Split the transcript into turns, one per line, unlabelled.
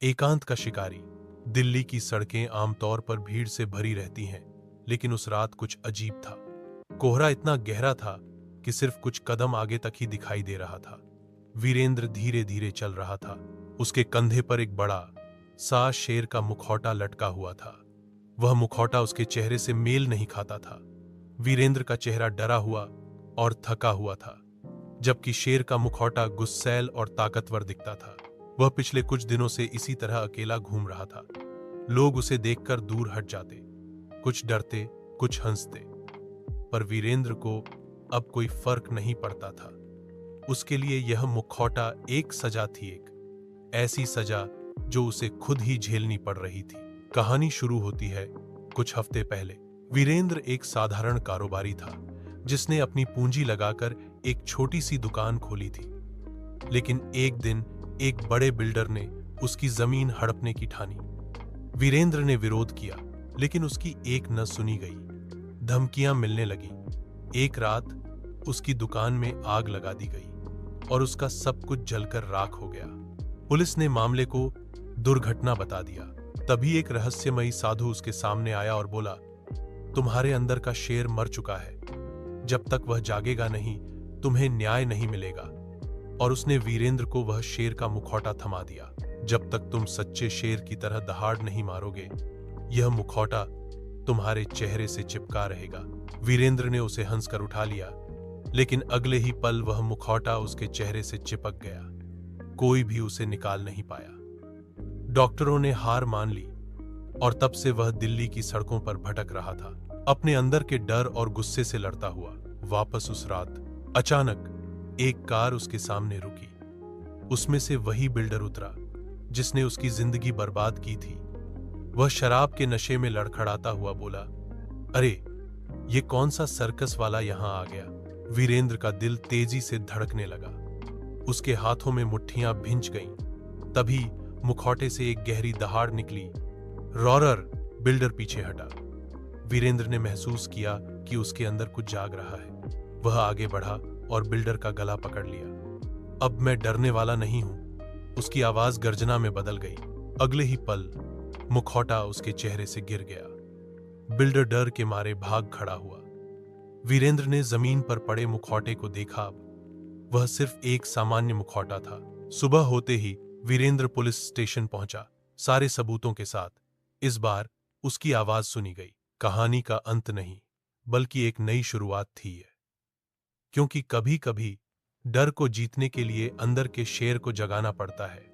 एकांत का शिकारी। दिल्ली की सड़कें आमतौर पर भीड़ से भरी रहती हैं, लेकिन उस रात कुछ अजीब था। कोहरा इतना गहरा था कि सिर्फ कुछ कदम आगे तक ही दिखाई दे रहा था। वीरेंद्र धीरे धीरे चल रहा था। उसके कंधे पर एक बड़ा सा शेर का मुखौटा लटका हुआ था। वह मुखौटा उसके चेहरे से मेल नहीं खाता था। वीरेंद्र का चेहरा डरा हुआ और थका हुआ था, जबकि शेर का मुखौटा गुस्सैल और ताकतवर दिखता था। वह पिछले कुछ दिनों से इसी तरह अकेला घूम रहा था। लोग उसे देखकर दूर हट जाते, कुछ डरते, कुछ हंसते, पर वीरेंद्र को अब कोई फर्क नहीं पड़ता था। उसके लिए यह मुखौटा एक सजा थी, एक ऐसी सजा जो उसे खुद ही झेलनी पड़ रही थी। कहानी शुरू होती है कुछ हफ्ते पहले। वीरेंद्र एक साधारण कारोबारी था, जिसने अपनी पूंजी लगाकर एक छोटी सी दुकान खोली थी। लेकिन एक दिन एक बड़े बिल्डर ने उसकी जमीन हड़पने की ठानी। वीरेंद्र ने विरोध किया, लेकिन उसकी एक न सुनी गई। धमकियां मिलने लगी। एक रात उसकी दुकान में आग लगा दी गई और उसका सब कुछ जलकर राख हो गया। पुलिस ने मामले को दुर्घटना बता दिया। तभी एक रहस्यमयी साधु उसके सामने आया और बोला, तुम्हारे अंदर का शेर मर चुका है। जब तक वह जागेगा नहीं, तुम्हें न्याय नहीं मिलेगा। और उसने वीरेंद्र को वह शेर का मुखौटा थमा दिया। जब तक तुम सच्चे शेर की तरह दहाड़ नहीं मारोगे, यह मुखौटा तुम्हारे चेहरे से चिपका रहेगा। वीरेंद्र ने उसे हंसकर उठा लिया, लेकिन अगले ही पल वह मुखौटा उसके चेहरे से चिपक गया। कोई भी उसे निकाल नहीं पाया। डॉक्टरों ने हार मान ली और तब से वह दिल्ली की सड़कों पर भटक रहा था, अपने अंदर के डर और गुस्से से लड़ता हुआ। वापस उस रात अचानक एक कार उसके सामने रुकी। उसमें से वही बिल्डर उतरा जिसने उसकी जिंदगी बर्बाद की थी। वह शराब के नशे में लड़खड़ाता हुआ बोला, अरे ये कौन सा सर्कस वाला यहां आ गया। वीरेंद्र का दिल तेजी से धड़कने लगा। उसके हाथों में मुट्ठियां भिंच गईं। तभी मुखौटे से एक गहरी दहाड़ निकली। रॉरर! बिल्डर पीछे हटा। वीरेंद्र ने महसूस किया कि उसके अंदर कुछ जाग रहा है। वह आगे बढ़ा और बिल्डर का गला पकड़ लिया। अब मैं डरने वाला नहीं हूं। उसकी आवाज गर्जना में बदल गई। अगले ही पल मुखौटा उसके चेहरे से गिर गया। बिल्डर डर के मारे भाग खड़ा हुआ। वीरेंद्र ने जमीन पर पड़े मुखौटे को देखा। वह सिर्फ एक सामान्य मुखौटा था। सुबह होते ही वीरेंद्र पुलिस स्टेशन पहुंचा, सारे सबूतों के साथ। इस बार उसकी आवाज सुनी गई। कहानी का अंत नहीं, बल्कि एक नई शुरुआत थी। क्योंकि कभी कभी डर को जीतने के लिए अंदर के शेर को जगाना पड़ता है।